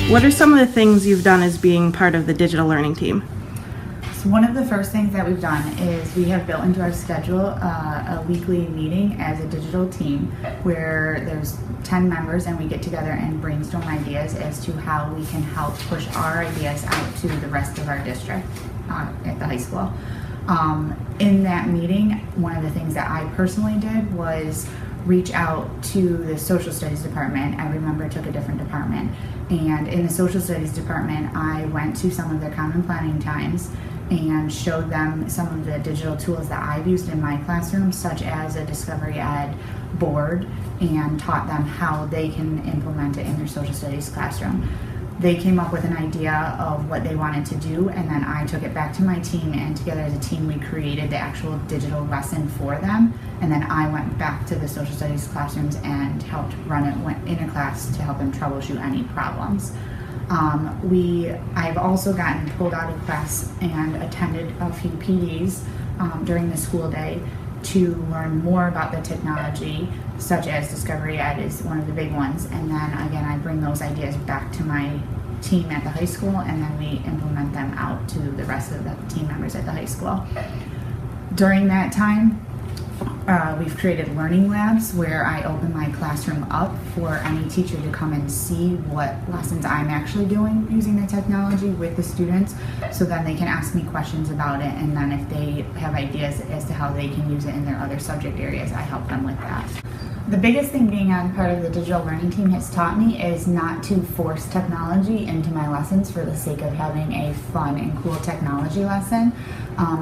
What are some of the things you've done as being part of the digital learning team? So one of the first things that we've done is we have built into our schedule a weekly meeting as a digital team where there's 10 members and we get together and brainstorm ideas as to how we can help push our ideas out to the rest of our district at the high school. In that meeting, one of the things that I personally did was reach out to the social studies department. I remember I took a different department, and in the social studies department I went to some of their common planning times and showed them some of the digital tools that I've used in my classroom, such as a Discovery Ed board, and taught them how they can implement it in their social studies classroom. They came up with an idea of what they wanted to do, and then I took it back to my team, and together as a team we created the actual digital lesson for them, and then I went back to the social studies classrooms and helped run it in a class to help them troubleshoot any problems. I've also gotten pulled out of class and attended a few PDs during the school day to learn more about the technology, such as Discovery Ed is one of the big ones. And then again, I bring those ideas back to my team at the high school, and then we implement them out to the rest of the team members at the high school. During that time, we've created learning labs where I open my classroom up for any teacher to come and see what lessons I'm actually doing using the technology with the students, so then they can ask me questions about it, and then if they have ideas as to how they can use it in their other subject areas, I help them with that. The biggest thing being on part of the digital learning team has taught me is not to force technology into my lessons for the sake of having a fun and cool technology lesson.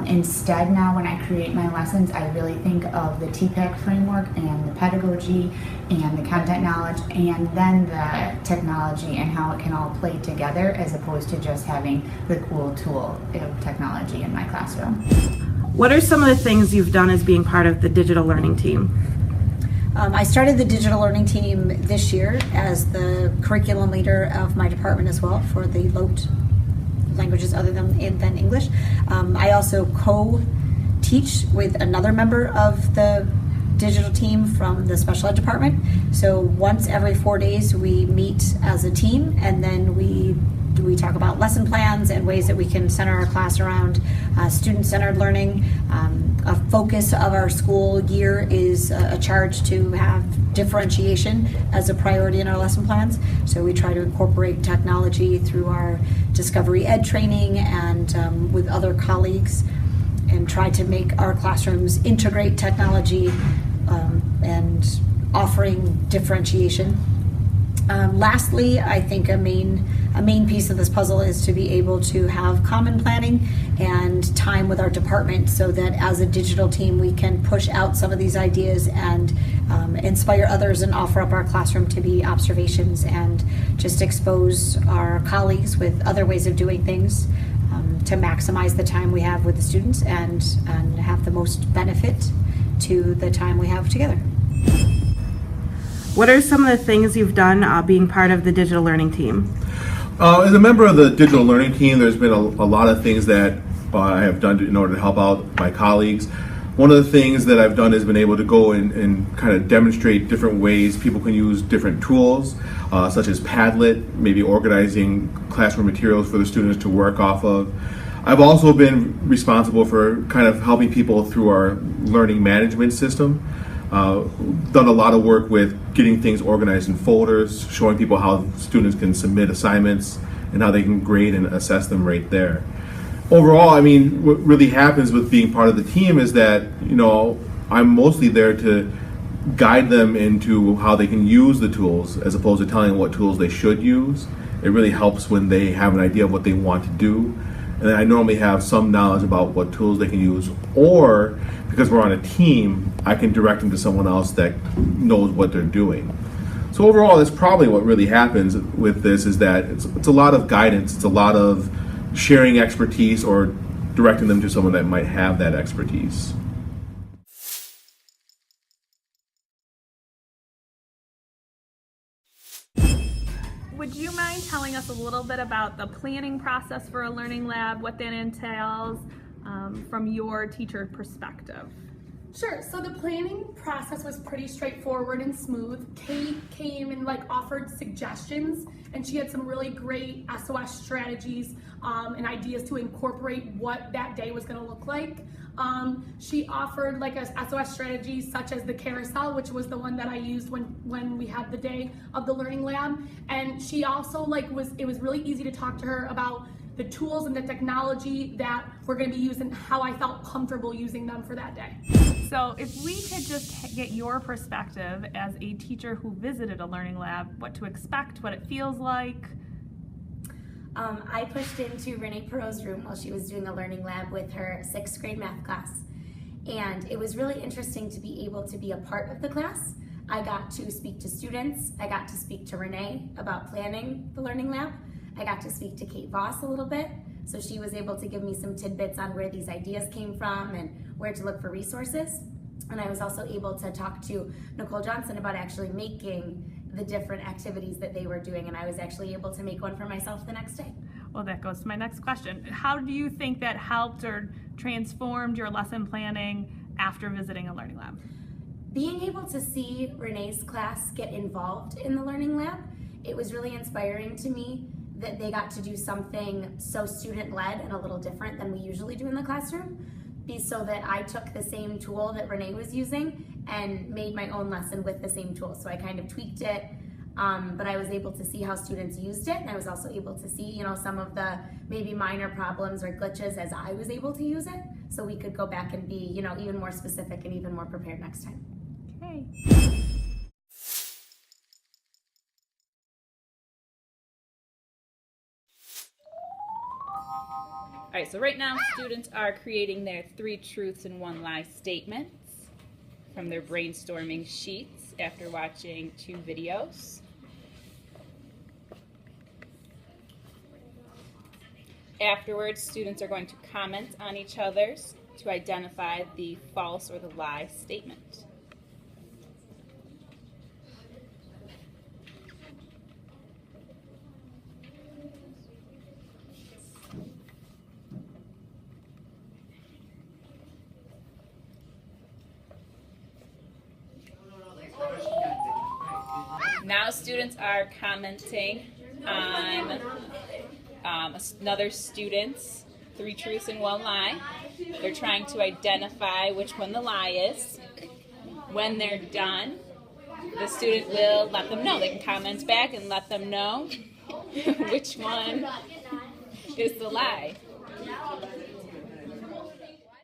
Instead, now when I create my lessons, I really think of the TPAC framework and the pedagogy and the content knowledge, and then the technology and how it can all play together, as opposed to just having the cool tool of technology in my classroom. What are some of the things you've done as being part of the digital learning team? I started the digital learning team this year as the curriculum leader of my department as well for the LOTE languages other than English. I also co-teach with another member of the digital team from the special ed department. So once every 4 days we meet as a team, and then we talk about lesson plans and ways that we can center our class around student-centered learning. A focus of our school year is a charge to have differentiation as a priority in our lesson plans. So we try to incorporate technology through our Discovery Ed training and with other colleagues, and try to make our classrooms integrate technology and offering differentiation. Lastly, I think a main piece of this puzzle is to be able to have common planning and time with our department, so that as a digital team we can push out some of these ideas and inspire others and offer up our classroom to be observations, and just expose our colleagues with other ways of doing things to maximize the time we have with the students and have the most benefit to the time we have together. What are some of the things you've done being part of the digital learning team? As a member of the digital learning team, there's been a lot of things that I have done in order to help out my colleagues. One of the things that I've done has been able to go and kind of demonstrate different ways people can use different tools, such as Padlet, maybe organizing classroom materials for the students to work off of. I've also been responsible for kind of helping people through our learning management system. Done a lot of work with getting things organized in folders, showing people how students can submit assignments and how they can grade and assess them right there. Overall, I mean, what really happens with being part of the team is that, I'm mostly there to guide them into how they can use the tools, as opposed to telling them what tools they should use. It really helps when they have an idea of what they want to do. And then I normally have some knowledge about what tools they can use, or because we're on a team, I can direct them to someone else that knows what they're doing. So overall, that's probably what really happens with this, is that it's a lot of guidance, it's a lot of sharing expertise or directing them to someone that might have that expertise. Would you mind telling us a little bit about the planning process for a learning lab, what that entails from your teacher perspective? Sure. So the planning process was pretty straightforward and smooth. Kate came and offered suggestions, and she had some really great SOS strategies and ideas to incorporate what that day was going to look like. She offered a SOS strategy such as the carousel, which was the one that I used when we had the day of the learning lab. And she also it was really easy to talk to her about the tools and the technology that we're going to be using, how I felt comfortable using them for that day. So if we could just get your perspective as a teacher who visited a learning lab, what to expect, what it feels like. I pushed into Renee Perot's room while she was doing a learning lab with her 6th grade math class. And it was really interesting to be able to be a part of the class. I got to speak to students. I got to speak to Renee about planning the learning lab. I got to speak to Kate Voss a little bit. So she was able to give me some tidbits on where these ideas came from and where to look for resources. And I was also able to talk to Nicole Johnson about actually making the different activities that they were doing, and I was actually able to make one for myself the next day. Well, that goes to my next question. How do you think that helped or transformed your lesson planning after visiting a learning lab? Being able to see Renee's class get involved in the learning lab, it was really inspiring to me that they got to do something so student-led and a little different than we usually do in the classroom, so that I took the same tool that Renee was using and made my own lesson with the same tool. So I kind of tweaked it, but I was able to see how students used it, and I was also able to see, some of the maybe minor problems or glitches as I was able to use it, so we could go back and be, even more specific and even more prepared next time. Okay. All right, so right now students are creating their 3 truths and 1 lie statements from their brainstorming sheets after watching 2 videos. Afterwards, students are going to comment on each other's to identify the false or the lie statement. Now students are commenting on another student's 3 truths and 1 lie. They're trying to identify which one the lie is. When they're done, the student will let them know. They can comment back and let them know which one is the lie.